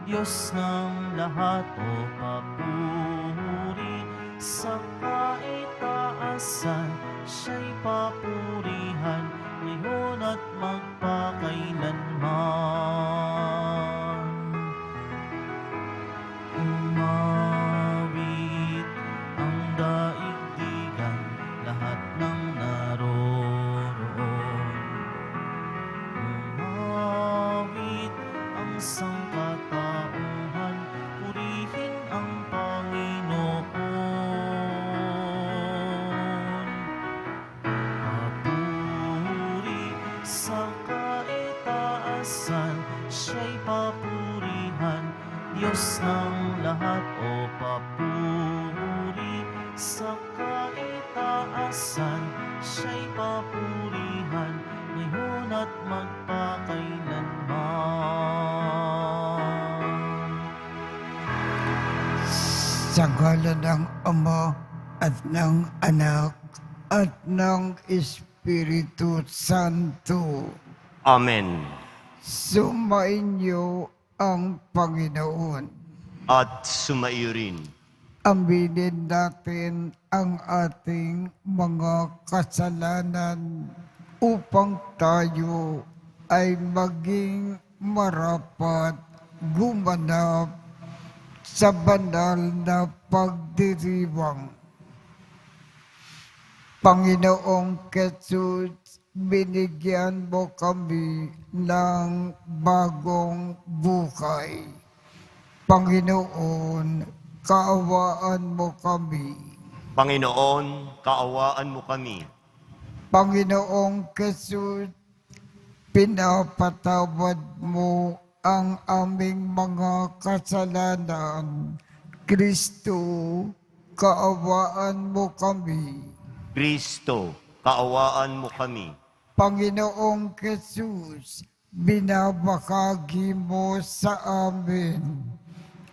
Diyos ng lahat o papuri sa kaitaasan, siya'y papurihan ngayon at magpakailanman. Umawit ang daigdigan, lahat ng naroroon. Umawit ang sangkatauhan, purihin ang Panginoon. Papuri sa kaitaasan, siya'y papurihan, Diyos ng lahat o papuri sa kaitaasan, siya'y papurihan ngayon at magpakailanman. Sa ngalan ng Ama at ng Anak at ng Espiritu Santo. Amen. Sumainyo ang Panginoon. At sumaiyo rin. Aminin natin ang ating mga kasalanan upang tayo ay maging marapat gumanap sa banal na pagdiriwang. Panginoong Jesus, binigyan mo kami ng bagong buhay. Panginoon, kaawaan mo kami. Panginoon, kaawaan mo kami. Panginoong Jesus, pinapatawad mo ang aming mga kasalanan. Kristo, kaawaan mo kami. Kristo, kaawaan mo kami. Panginoong Jesus, binabahagi mo sa amin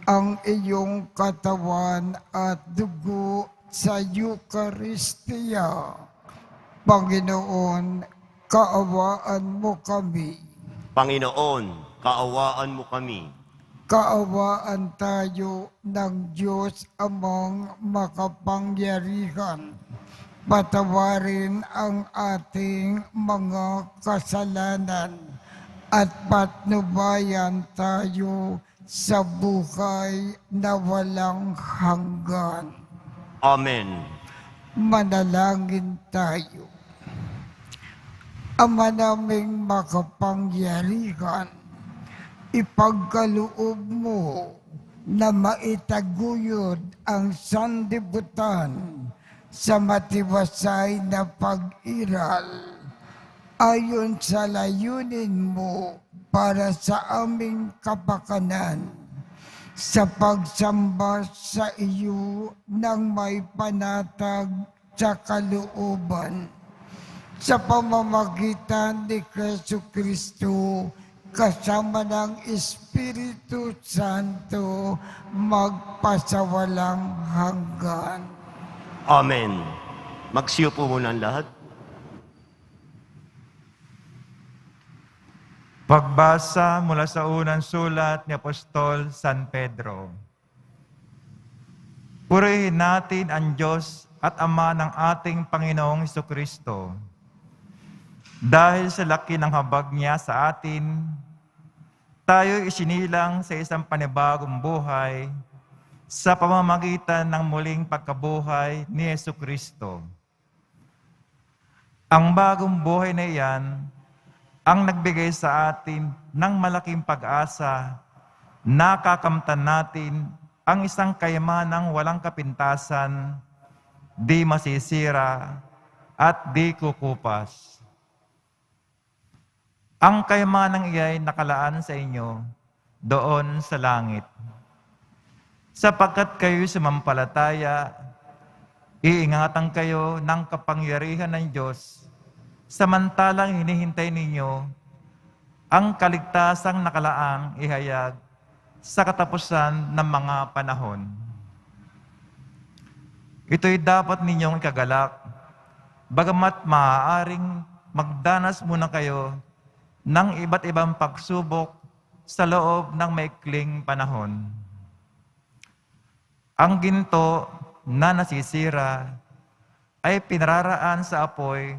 ang iyong katawan at dugo sa Eucharistia. Panginoon, kaawaan mo kami. Panginoon, kaawaan mo kami. Kaawaan tayo ng Diyos Amang makapangyarihan. Patawarin ang ating mga kasalanan at patnubayan tayo sa buhay na walang hanggan. Amen. Manalangin tayo. Ama naming makapangyarihan, ipagkaloob mo na maitaguyod ang sanlibutan sa matiwasay na pag-iral ayon sa layunin mo para sa aming kapakanan sa pagsamba sa iyo ng may panatag sa kalooban. Sa pamamagitan ni Jesucristo, kasama ng Espiritu Santo, magpasawalang hanggan. Amen. Magsiyo po muna ang lahat. Pagbasa mula sa unang sulat ni Apostol San Pedro. Purihin natin ang Diyos at Ama ng ating Panginoong Jesucristo. Dahil sa laki ng habag niya sa atin, tayo isinilang sa isang panibagong buhay sa pamamagitan ng muling pagkabuhay ni Jesucristo. Ang bagong buhay na iyan ang nagbigay sa atin ng malaking pag-asa na kakamtan natin ang isang kayamanang walang kapintasan, di masisira at di kukupas. Ang kayamanang iya'y nakalaan sa inyo doon sa langit. Sapagkat kayo sumampalataya, iingatan kayo ng kapangyarihan ng Diyos, samantalang hinihintay ninyo ang kaligtasang nakalaang ihayag sa katapusan ng mga panahon. Ito'y dapat ninyong ikagalak, bagamat maaaring magdanas muna kayo ng iba't ibang pagsubok sa loob ng maikling panahon. Ang ginto na nasisira ay pinararaan sa apoy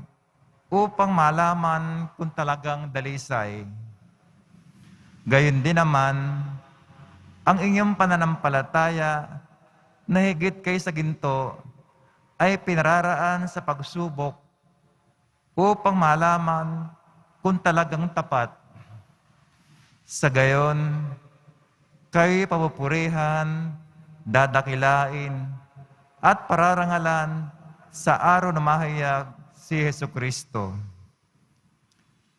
upang malaman kung talagang dalisay. Gayon din naman, ang inyong pananampalataya na higit kay sa ginto ay pinararaan sa pagsubok upang malaman kung talagang tapat. Sa gayon, kayo'y papupurihan, dadakilain, at pararangalan sa araw na mahayag si Jesucristo.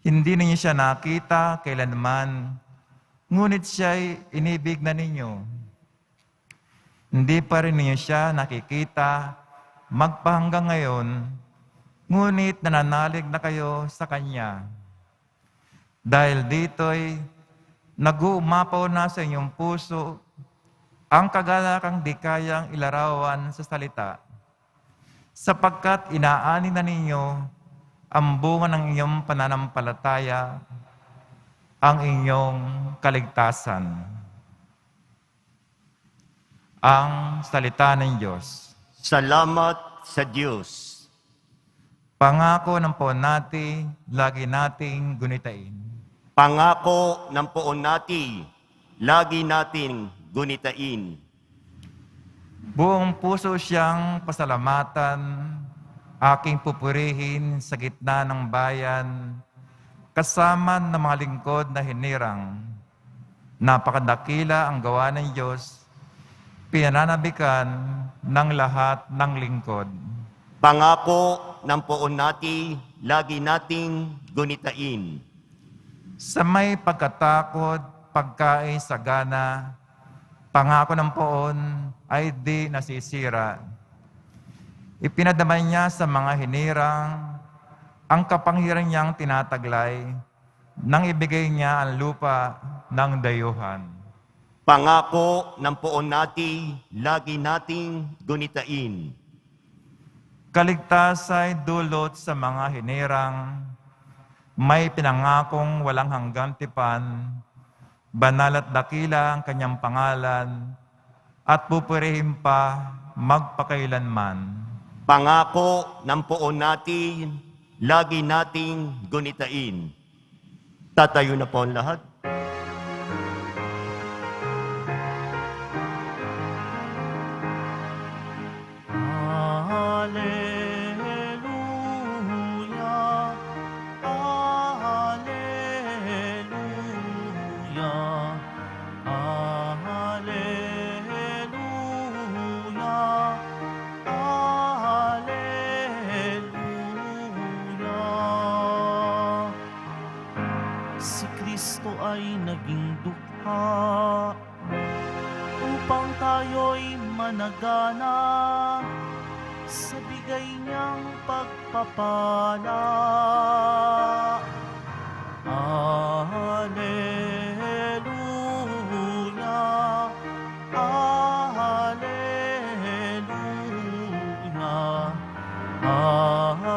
Hindi ninyo siya nakita kailanman, ngunit siya'y inibig na ninyo. Hindi pa rin ninyo siya nakikita magpahanggang ngayon, ngunit nananalig na kayo sa Kanya. Dahil dito'y nag-uumapaw na sa inyong puso ang kagalakang di kayang ilarawan sa salita, sapagkat inaani na ninyo ang bunga ng inyong pananampalataya, ang inyong kaligtasan. Ang salita ng Diyos. Salamat sa Diyos. Pangako ng poon natin, lagi nating gunitain. Pangako ng poon natin, lagi nating gunitain. Buong puso siyang pasalamatan, aking pupurihin sa gitna ng bayan, kasama ng mga lingkod na hinirang. Napakadakila ang gawa ng Diyos, pinananabikan ng lahat ng lingkod. Pangako ng poon natin, lagi nating gunitain. Sa may pagkatakot, pagkain sa gana, pangako ng poon ay di nasisira. Ipinadamay niya sa mga hinirang ang kapangyarihan niyang tinataglay nang ibigay niya ang lupa ng dayuhan. Pangako ng poon natin, lagi nating gunitain. Kaligtasay dulot sa mga hinirang, may pinangakong walang hanggang tipan, banal at dakila ang kanyang pangalan, at pupurihin pa magpakailanman. Pangako ng poon natin, lagi nating gunitain. Tatayo na po ang lahat. Alleluia, Alleluia, Alleluia, Alleluia. Si Kristo ay naging dukha upang tayo'y managana sa bigay niyang pagpapala. Alleluia, Alleluia,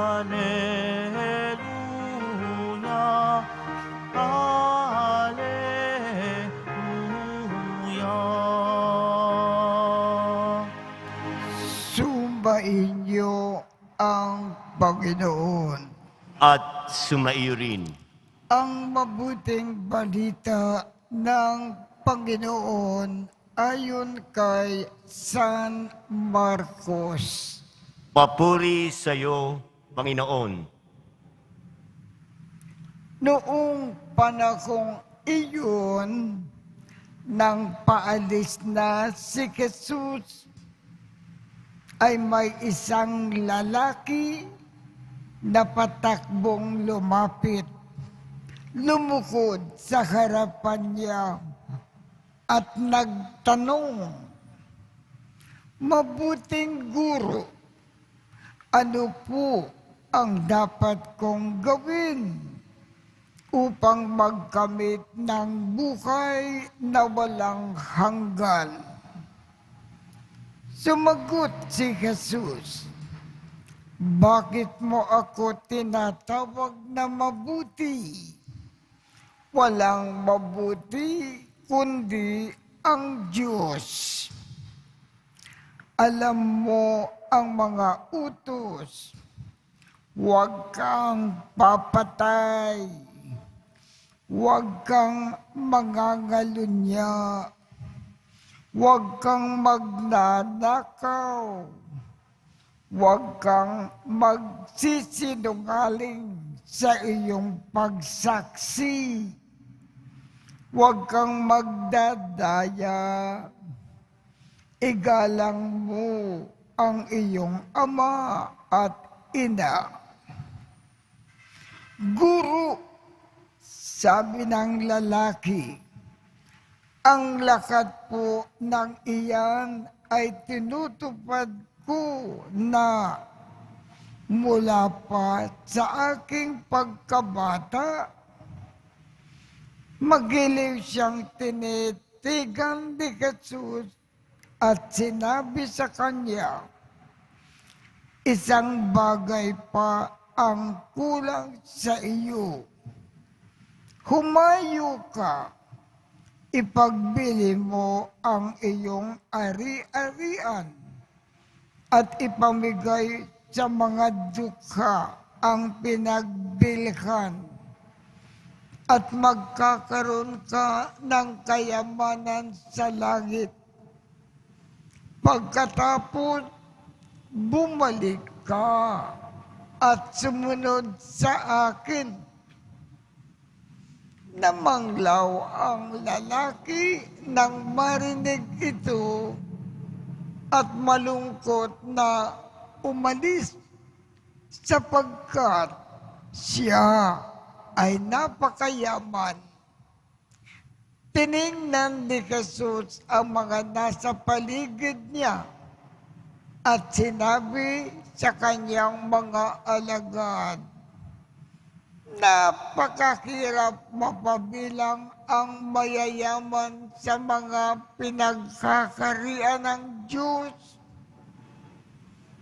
Alleluia, Alleluia. Sumbain niyo ang Panginoon. At sumaiyo rin. Ang mabuting balita ng Panginoon ayon kay San Marcos. Papuri sa iyo, Panginoon. Noong panahong iyon, nang paalis na si Jesus, ay may isang lalaki na patakbong lumapit, lumukod sa harapan niya at nagtanong, "Mabuting guro, ano po ang dapat kong gawin upang magkamit ng buhay na walang hanggan?" Sumagot si Jesus, "Bakit mo ako tinatawag na mabuti? walang mabuti kundi ang Diyos. Alam mo ang mga utos. Huwag kang papatay. Huwag kang mangangalunya. Huwag kang magnanakaw. Huwag kang magsisinungaling sa iyong pagsaksi. Huwag kang magdadaya. Igalang mo ang iyong ama at ina. Guro, sabi ng lalaki, ang lakat po ng iyan ay tinutupad ko na mula pa sa aking pagkabata. Magiliw siyang tinitigan ni Jesus at sinabi sa kanya, isang bagay pa ang kulang sa iyo. Humayo ka, ipagbili mo ang iyong ari-arian at ipamigay sa mga dukha ang pinagbilhan at magkakaroon ka ng kayamanan sa langit. Pagkatapos, bumalik ka at sumunod sa akin. Namanglaw ang lalaki nang marinig ito at malungkot na umalis sapagkat siya ay napakayaman. Tiningnan ni Jesus ang mga nasa paligid niya at sinabi sa kanyang mga alagad, napakahirap mapabilang ang mayayaman sa mga pinagkakarian ng Diyos.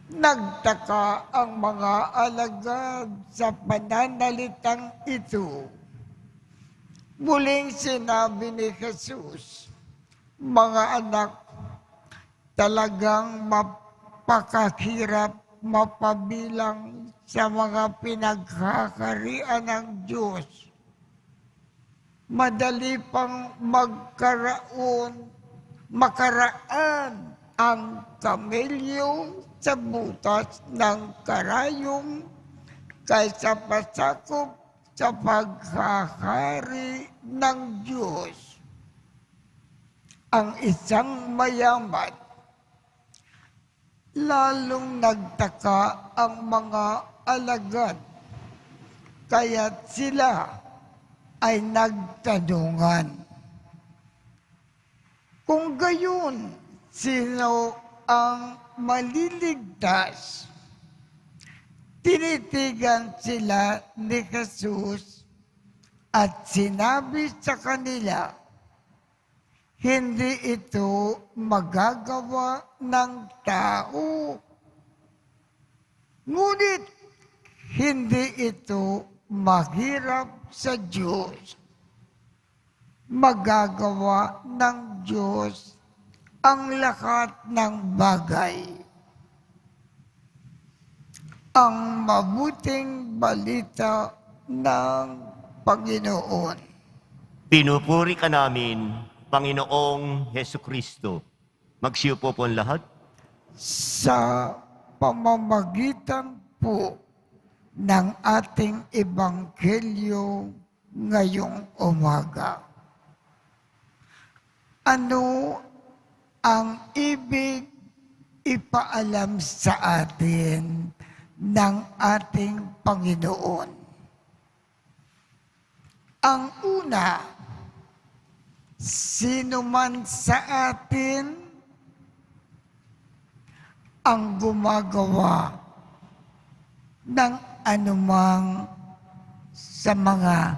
Nagtaka ang mga alagad sa pananalitang ito. Muling sinabi ni Jesus, mga anak, talagang mapakahirap mapabilang sa mga pinagkakarian ng Diyos. Madali pang makaraan ang kamelyo sa butas ng karayom kaysa pasakop sa pagkakari ng Diyos. Ang isang mayaman, lalong nagtaka ang mga alagad, kaya't sila ay nagtanungan. Kung gayon, sino ang maliligtas? Tinitigan sila ni Jesus at sinabi sa kanila, hindi ito magagawa ng tao. Ngunit hindi ito mahirap sa Diyos. Magagawa ng Diyos ang lahat ng bagay. Ang mabuting balita ng Panginoon. Pinupuri ka namin, Panginoong Hesukristo. Magsiupo po ang lahat. Sa pamamagitan po ng ating ebanghelyo ngayong umaga. Ano ang ibig ipaalam sa atin ng ating Panginoon? Ang una, sino man sa atin ang gumagawa ng anumang sa mga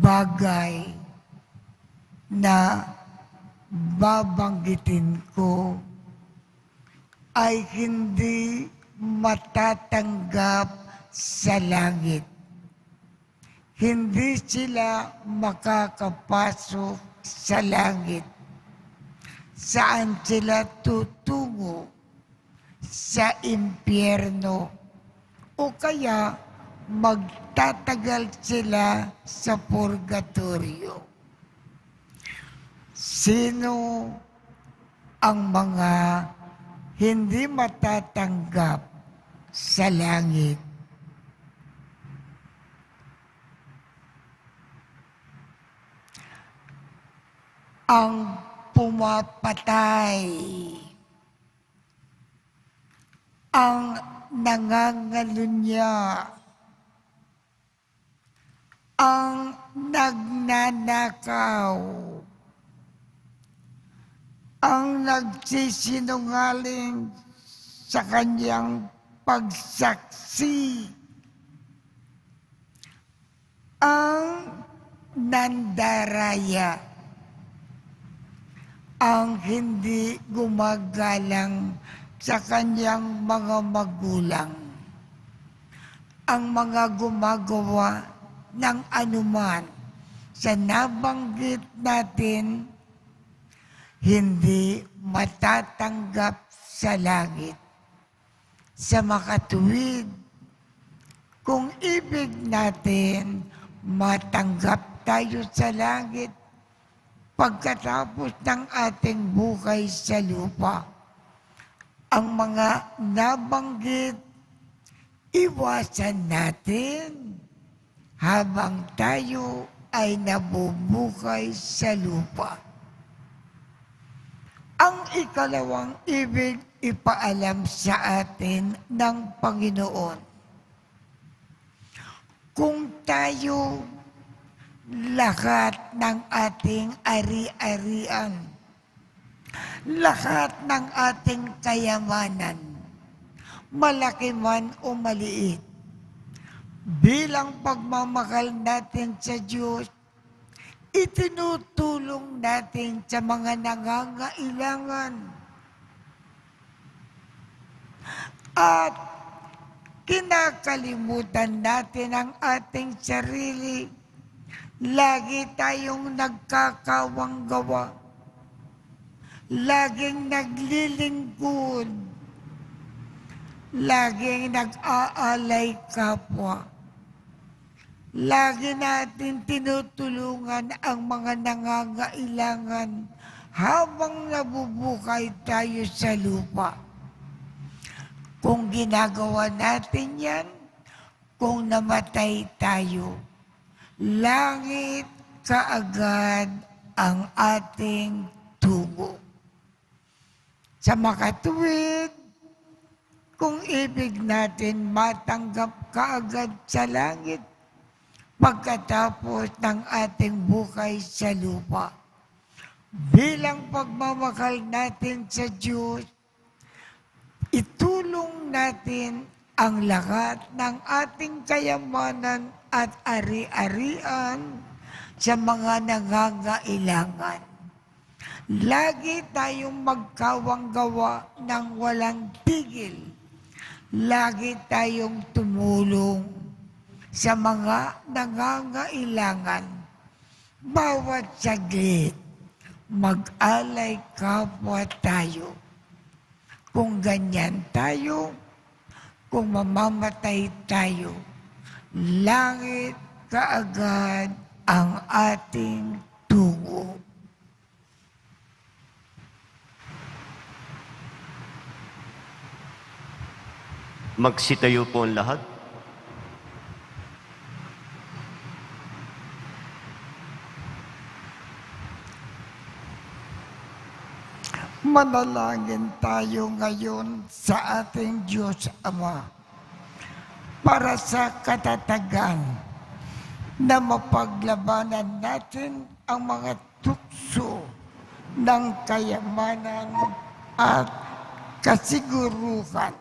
bagay na babanggitin ko ay hindi matatanggap sa langit. hindi sila makakapasok sa langit. Saan sila tutungo? Sa impyerno. O kaya magtatagal sila sa purgatorio. Sino ang mga hindi matatanggap sa langit? Ang pumapatay, ang nangangalunya, ang nagnanakaw, ang nagsisinungaling sa kanyang pagsaksi, ang nandaraya, ang hindi gumagalang sa kanyang mga magulang, ang mga gumagawa ng anuman sa nabanggit natin, hindi matatanggap sa langit. Sa makatuwid, kung ibig natin matanggap tayo sa langit pagkatapos ng ating buhay sa lupa, ang mga nabanggit, iwasan natin habang tayo ay nabubuhay sa lupa. Ang ikalawang ibig ipaalam sa atin ng Panginoon, kung tayo lahat ng ating ari-arian, lahat ng ating kayamanan, malaki man o maliit, bilang pagmamahal natin sa Diyos, itinutulong natin sa mga nangangailangan. At kinakalimutan natin ang ating sarili. Lagi tayong nagkakawanggawa. Laging naglilingkod. Laging nag-aalay kapwa. Lagi natin tinutulungan ang mga nangangailangan habang nabubuhay tayo sa lupa. Kung ginagawa natin yan, kung namatay tayo, langit kaagad ang ating tungo. Sa makatuwid, kung ibig natin matanggap kaagad sa langit, pagkatapos ng ating buhay sa lupa, bilang pagmamahal natin sa Diyos, itulong natin ang lahat ng ating kayamanan at ari-arian sa mga nangangailangan. Lagi tayong magkawanggawa ng walang tigil. Lagi tayong tumulong sa mga nangangailangan. Bawat saglit, mag-alay kapwa tayo. Kung ganyan tayo, kung mamamatay tayo, langit kaagad ang ating tungo. Magsitayo po ang lahat. Manalangin tayo ngayon sa ating Diyos Ama para sa katatagan na mapaglabanan natin ang mga tukso ng kayamanan at kasiguruhan.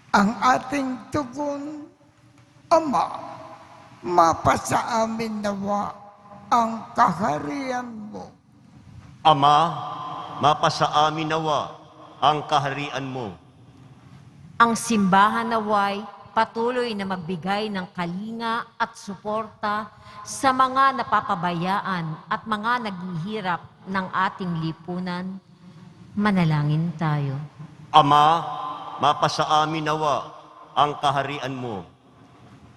Ang ating tugon, Ama, mapasa amin nawa ang kaharian mo. Ama, mapasa amin nawa ang kaharian mo. Ang simbahan naway patuloy na magbigay ng kalinga at suporta sa mga napapabayaan at mga naghihirap ng ating lipunan. Manalangin tayo. Ama, mapasa amin nawa ang kaharian mo.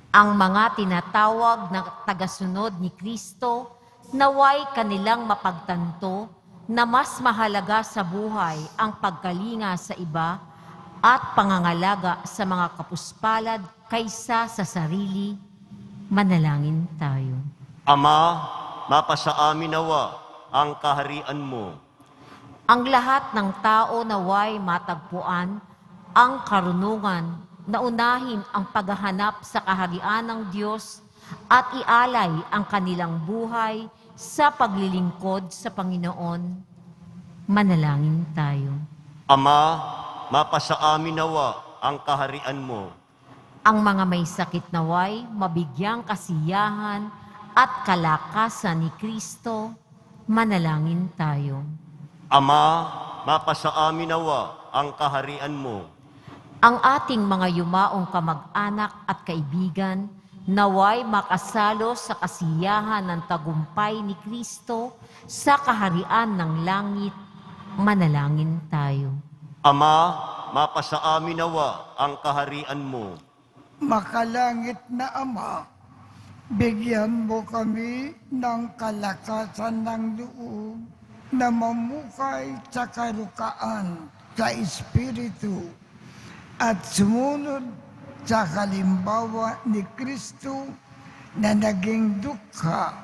Ang mga tinatawag na tagasunod ni Kristo, naway kanilang mapagtanto na mas mahalaga sa buhay ang pagkalinga sa iba at pangangalaga sa mga kapuspalad kaysa sa sarili. Manalangin tayo. Ama, mapasa amin nawa ang kaharian mo. Ang lahat ng tao naway matagpuan ang karunungan na unahin ang paghahanap sa kaharian ng Diyos at ialay ang kanilang buhay sa paglilingkod sa Panginoon. Manalangin tayo. Ama, mapasa amin nawa ang kaharian mo. Ang mga may sakit naway mabigyang kasiyahan at kalakasan ni Kristo. Manalangin tayo. Ama, mapasa amin nawa ang kaharian mo. Ang ating mga yumaong kamag-anak at kaibigan, naway makasalo sa kasiyahan ng tagumpay ni Kristo sa kaharian ng langit. Manalangin tayo. Ama, mapasa amin nawa ang kaharian mo. Makalangit na Ama, bigyan mo kami ng kalakasan ng loob na mamukay sa karukaan sa Espiritu at sumunod sa halimbawa ni Kristo na naging dukha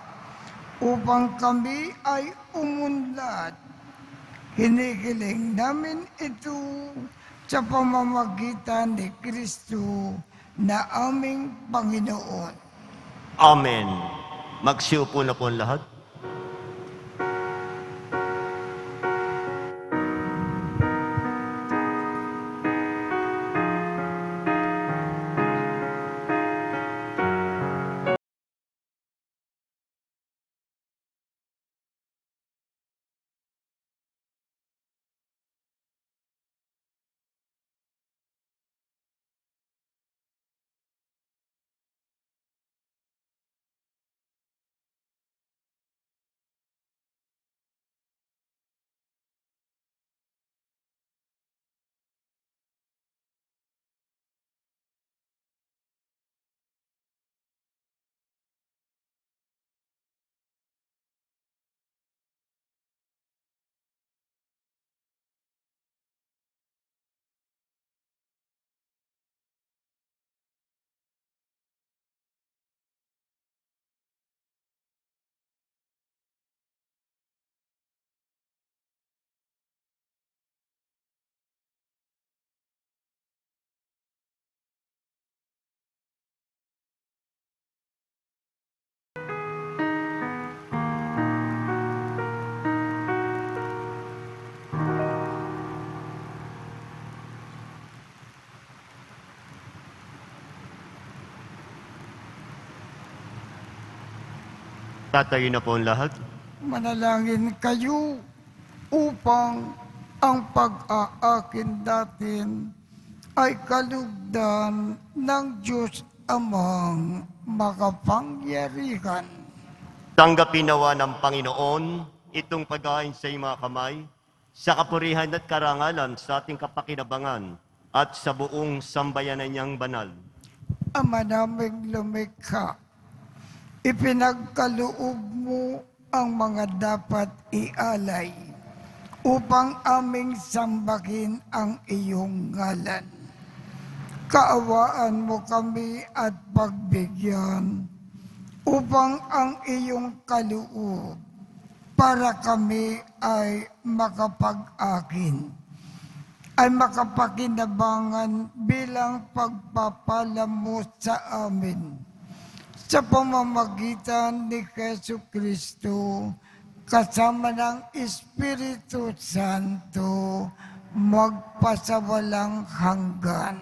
upang kami ay umunlad. Hinihiling namin ito sa pamamagitan ni Kristo na aming Panginoon. Amen. Magsiupo na po ang lahat. Tatayo na po ang lahat. Manalangin kayo upang ang pag-aakin natin ay kalugdan ng Diyos Amang makapangyarihan. Tanggapin nawa ng Panginoon itong pagkain sa iyong mga kamay, sa kapurihan at karangalan sa ating kapakinabangan at sa buong sambayanan niyang banal. Ama naming lumikha, ipinagkaloob mo ang mga dapat ialay upang aming sambahin ang iyong ngalan. Kaawaan mo kami at pagbigyan upang ang iyong kaloob para kami ay makapag-akin, ay makapakinabangan bilang pagpapala mo sa amin. Sa pamamagitan ni Jesu Kristo, kasama ng Espiritu Santo, magpasawalang hanggan.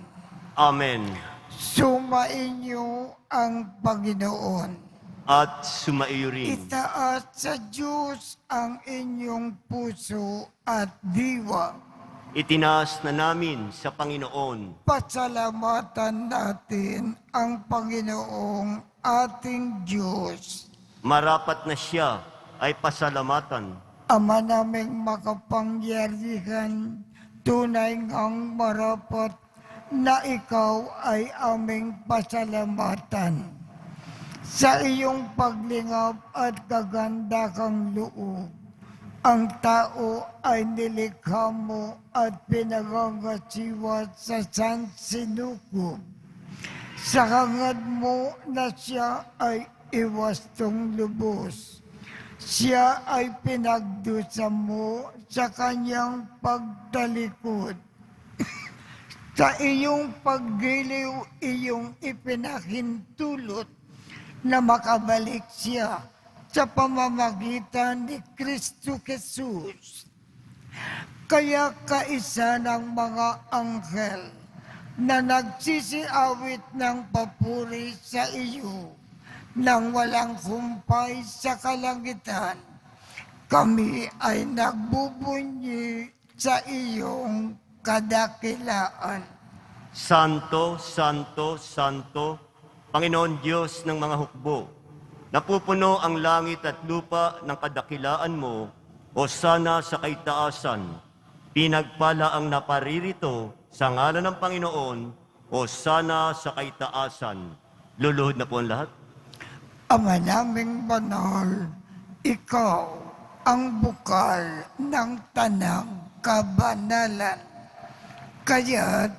Amen. Sumainyo ang Panginoon. At sumaiyo rin. Itaas sa Diyos ang inyong puso at diwa. itinaas na namin sa Panginoon. Pasalamatan natin ang Panginoong ating Diyos. Marapat na siya ay pasalamatan. Ama naming makapangyarihan, tunay ngang marapat na ikaw ay aming pasalamatan. Sa iyong paglingap at kaganda kang loob, ang tao ay nilikha mo at pinagangasiwa sa sansinukob. Sa hangad mo na siya ay iwastong lubos. Siya ay pinagdusa mo sa kanyang pagtalikod. Sa iyong paggiliw, iyong ipinahintulot na makabalik siya sa pamamagitan ni Kristo Jesus. Kaya kaisa ng mga anghel na nagsisiawit ng papuri sa iyo nang walang humpay sa kalangitan, kami ay nagbubunyi sa iyong kadakilaan. Santo, Santo, Santo, Panginoon Diyos ng mga hukbo, napupuno ang langit at lupa ng kadakilaan mo, o sana sa kaitaasan. Pinagpala ang naparirito sa ngalan ng Panginoon, o sana sa kaitaasan. Luluhod na po ang lahat. Ama naming banal, ikaw ang bukal ng tanang kabanalan. Kaya't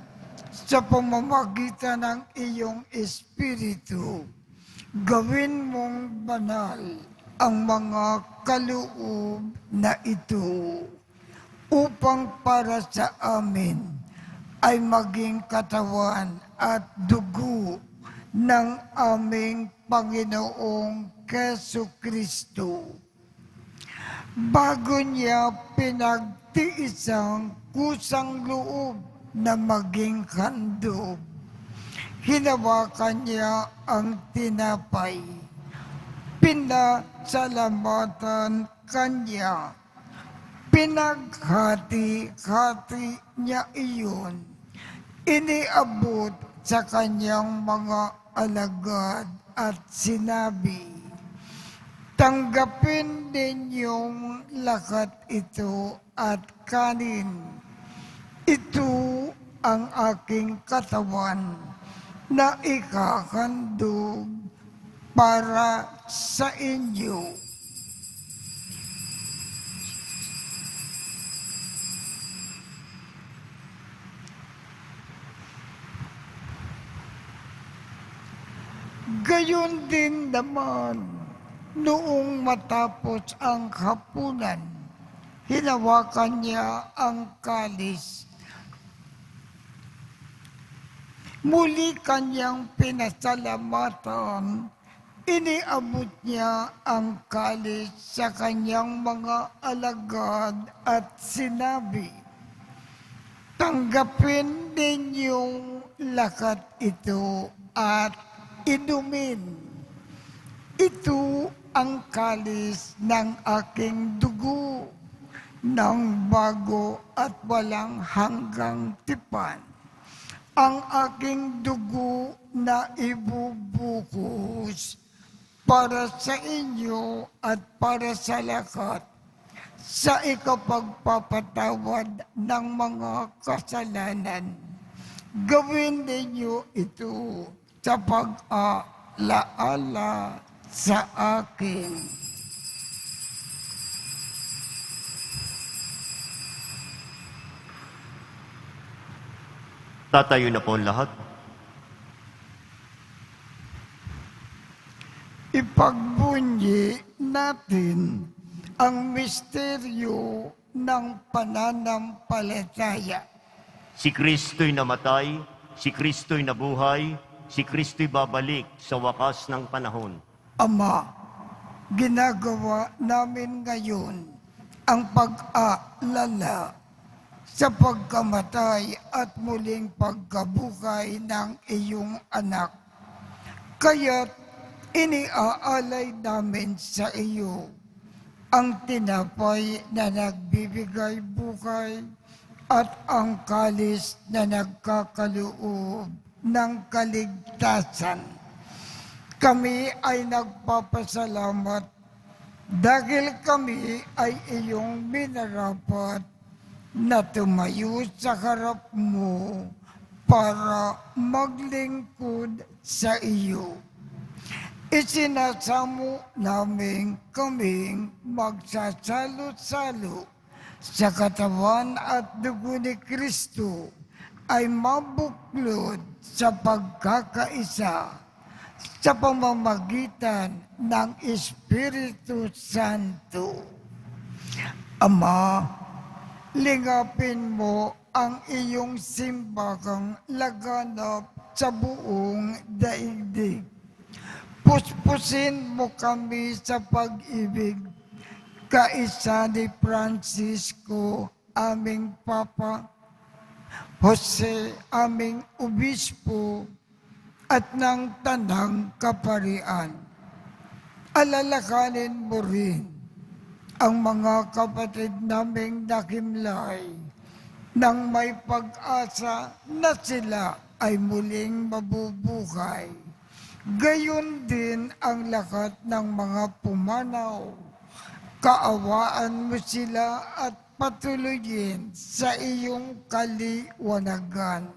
sa pamamagitan ng iyong Espiritu, gawin mong banal ang mga kaloob na ito upang para sa amin ay maging katawan at dugo ng aming Panginoong Jesucristo. Bago niya pinagtiisang kusang loob na maging handog, hinawakan niya ang tinapay. Pinasalamatan kanya. Pinaghati-hati niya iyon. Iniabot sa kanyang mga alagad at sinabi, "Tanggapin ninyong lahat ito at kanin. Ito ang aking katawan na ikahandog para sa inyo." Gayon din naman, noong matapos ang hapunan, hinawakan niya ang kalis. Muli kanyang pinasalamatan, iniabot niya ang kalis sa kanyang mga alagad at sinabi, "Tanggapin ninyong lahat ito at inumin. Ito ang kalis ng aking dugo ng bago at walang hanggang tipan. Ang aking dugo na ibubuhos para sa inyo at para sa lahat sa ikapagpapatawad ng mga kasalanan. Gawin ninyo ito sa pag-alaala sa akin." Tatayo na po ang lahat. Ipagbunyi natin ang misteryo ng pananampalataya. Si Kristo'y namatay, si Kristo'y nabuhay, si Kristo'y babalik sa wakas ng panahon. Ama, ginagawa namin ngayon ang pag-aalala sa pagkamatay at muling pagkabuhay ng iyong anak. Kaya't iniaalay namin sa iyo ang tinapay na nagbibigay buhay at ang kalis na nagkakaloob ng kaligtasan. Kami ay nagpapasalamat dahil kami ay iyong minarapat na tumayo sa harap mo para maglingkod sa iyo. Isinasamo namin kaming magsasalo-salo sa katawan at dugo ni Kristo ay mabuklod sa pagkakaisa sa pamamagitan ng Espiritu Santo. Ama, lingapin mo ang iyong simbahang laganap sa buong daigdig. Puspusin mo kami sa pag-ibig, kaisa ni Francisco, aming Papa, Jose, aming Obispo, at ng Tanang Kaparian. Alalakanin mo rin ang mga kapatid naming nakimlay nang may pag-asa na sila ay muling mabubuhay. Gayon din ang lahat ng mga pumanaw. Kaawaan mo sila at patuloyin sa iyong kaliwanagan.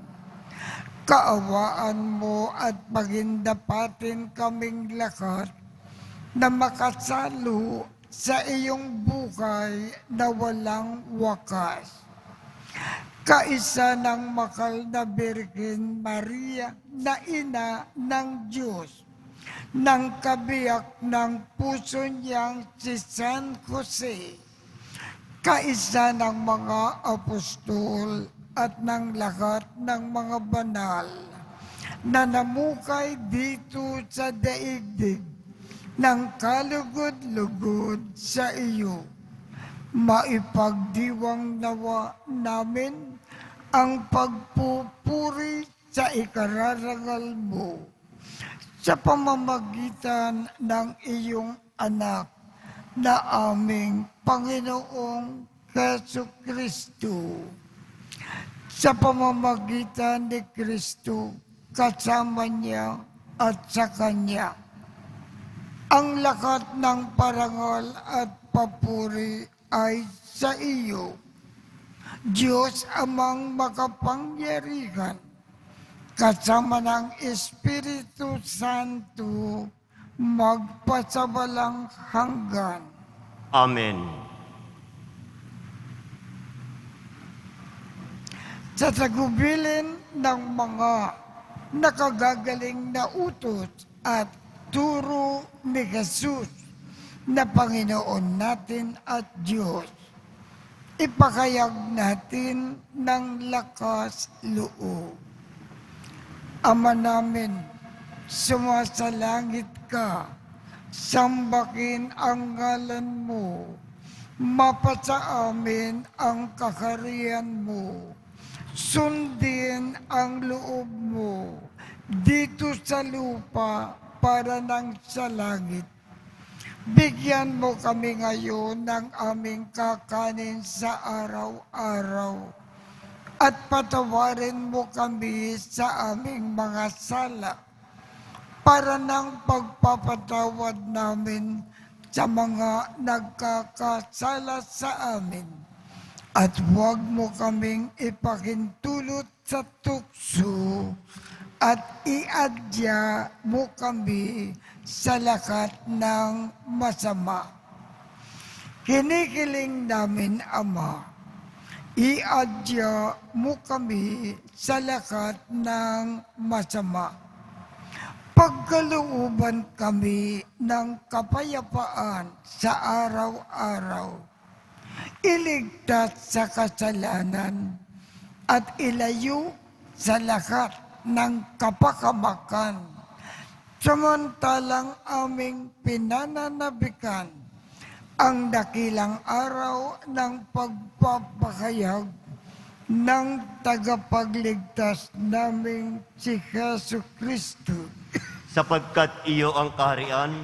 Kaawaan mo at pagindapatin kaming lahat na makasalo sa iyong buhay na walang wakas. Kaisa ng makal na Birhen Maria na ina ng Diyos, ng kabiyak ng puso niyang si San Jose, kaisa ng mga apostol at ng lahat ng mga banal na namukay dito sa daigdig ng kalugod-lugod sa iyo. Maipagdiwang nawa namin ang pagpupuri sa ikararangal mo sa pamamagitan ng iyong anak na aming Panginoong Jesucristo. Sa pamamagitan ni Kristo, kasama niya at sa Kanya, ang lahat ng parangal at papuri ay sa iyo, Diyos amang makapangyarihan, kasama ng Espiritu Santo, magpasawalang hanggan. Amen. Sa tagubilin ng mga nakagagaling na utos at turo ni Jesus na Panginoon natin at Diyos, ipakayag natin ng lakas loob. Ama namin, sumasalangit ka, sambahin ang ngalan mo, mapasa amin ang kaharian mo, sundin ang loob mo, dito sa lupa para nang sa langit. Bigyan mo kami ngayon ng aming kakanin sa araw-araw at patawarin mo kami sa aming mga sala para ng pagpapatawad namin sa mga nagkakasala sa amin. At huwag mo kaming ipakintulot sa tukso at iadya mo kami sa lahat ng masama. Kinikiling namin, Ama, iadya mo kami sa lahat ng masama. Pagkalooban kami ng kapayapaan sa araw-araw. Iligtas sa kasalanan at ilayo sa lahat ng kapakamakan. Samantalang aming pinananabikan ang dakilang araw ng pagpapahayag ng tagapagligtas naming si Jesucristo. Sapagkat iyo ang kaharian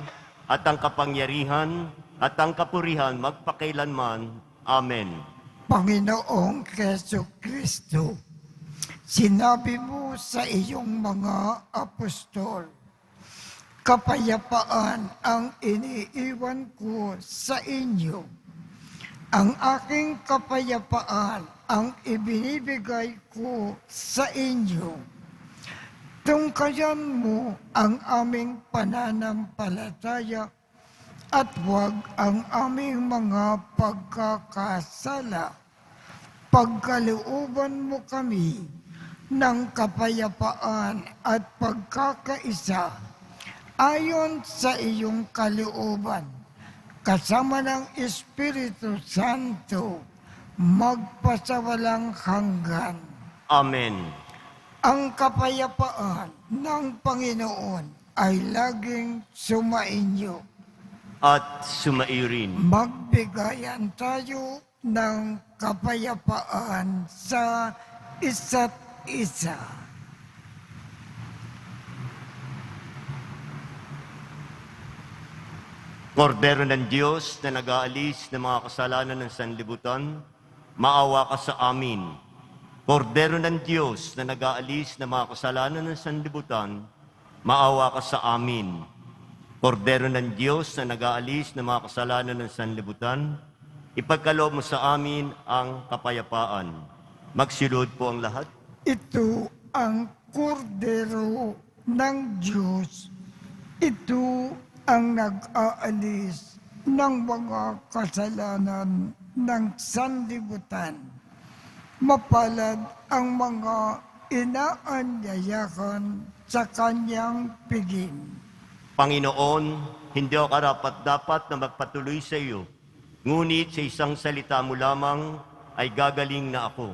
at ang kapangyarihan at ang kapurihan magpakailanman. Amen. Panginoong Keso Kristo, sinabi mo sa iyong mga apostol, kapayapaan ang iniiwan ko sa inyo. Ang aking kapayapaan ang ibinibigay ko sa inyo. Tungkayan mo ang aming pananampalataya at huwag ang aming mga pagkakasala. Pagkalooban mo kami ng kapayapaan at pagkakaisa ayon sa iyong kalooban, kasama ng Espiritu Santo, magpasawalang hanggan. Amen. Ang kapayapaan ng Panginoon ay laging sumainyo. At sumairin. Magbigayan tayo ng kapayapaan sa isa't isa. Kordero ng Diyos na nag-aalis ng mga kasalanan ng sanlibutan, maawa ka sa amin. Kordero ng Diyos na nag-aalis ng mga kasalanan ng sanlibutan, maawa ka sa amin. Kordero ng Diyos na nag-aalis ng mga kasalanan ng sanlibutan, ipagkaloob mo sa amin ang kapayapaan. Magsilod po ang lahat. Ito ang kordero ng Diyos. Ito ang nag-aalis ng mga kasalanan ng sanlibutan. Mapalad ang mga inaanyayahan sa kanyang piging. Panginoon, hindi ako karapat-dapat na magpatuloy sa iyo, ngunit sa isang salita mo lamang ay gagaling na ako.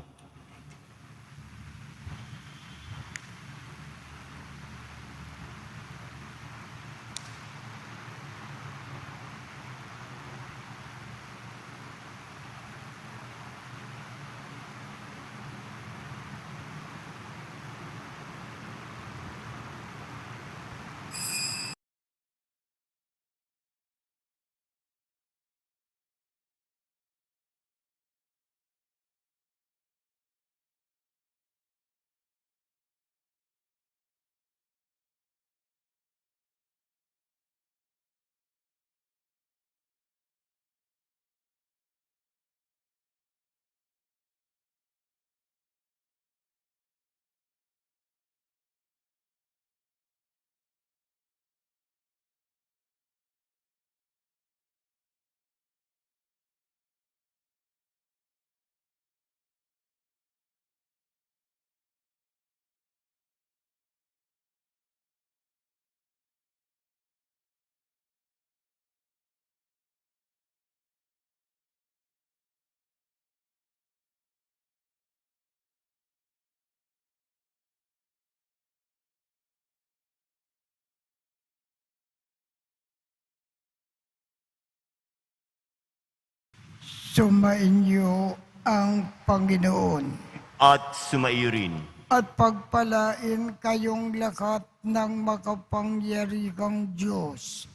Sumainyo ang Panginoon At sumairin. at pagpalain kayong lahat ng makapangyarihang Diyos,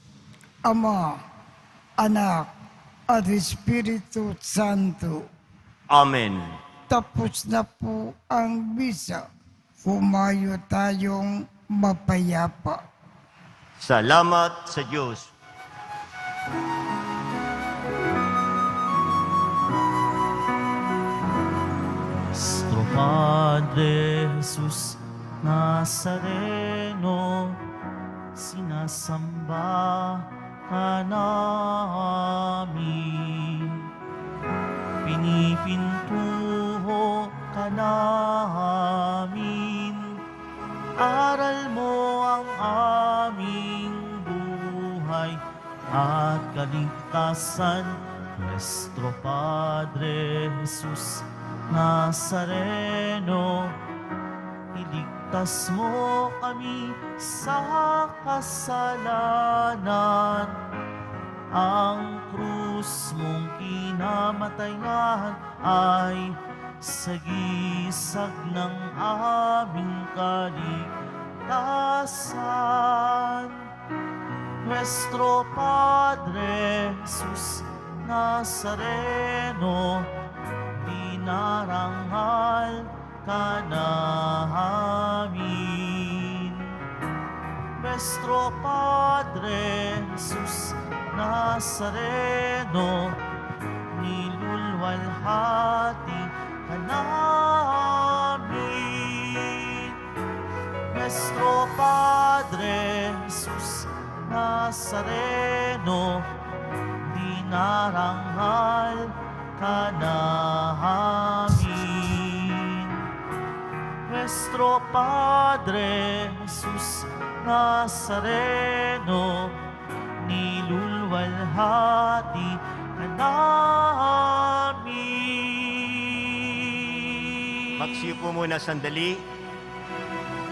Ama, Anak, at Espiritu Santo. Amen. Tapos na po ang misa. Humayo tayong mapayapa. Salamat sa Diyos. Nuestro Padre Jesus Nazareno, sinasamba ka namin. Pinipintuho ka namin. Aral mo ang aming buhay at kaligtasan. Nuestro Padre Jesus Nazareno, iligtas mo kami sa kasalanan. Ang krus mong kinamatayan ay sagisag ng aming kaligtasan. Nuestro Padre Jesus Nazareno, dinarangal ka namin. Nuestro Padre Jesus Nazareno, nilulwalhati ka namin. Nuestro Padre Jesus Nazareno, dinarangal ka namin. Nuestro Padre Jesus Nazareno, nilulwalhati ka namin. Magsiyo po muna sandali.